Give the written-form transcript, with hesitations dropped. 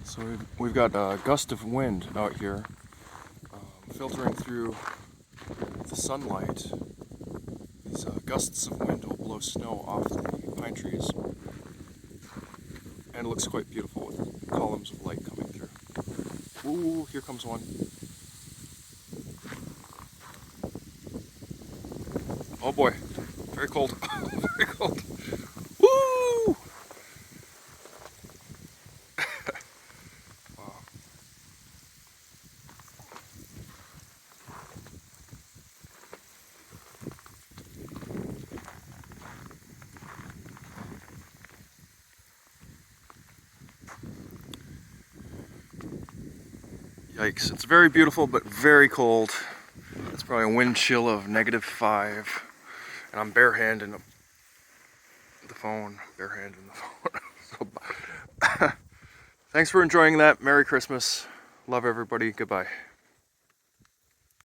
So we've got a gust of wind out here, filtering through the sunlight. These gusts of wind will blow snow off the pine trees, and it looks quite beautiful with columns of light coming through. Ooh, here comes one. Oh boy, very cold, very cold. Woo! Wow. Yikes, it's very beautiful but very cold. It's probably a wind chill of -5, and I'm barehanded the phone, So, thanks for enjoying that. Merry Christmas. Love everybody. Goodbye.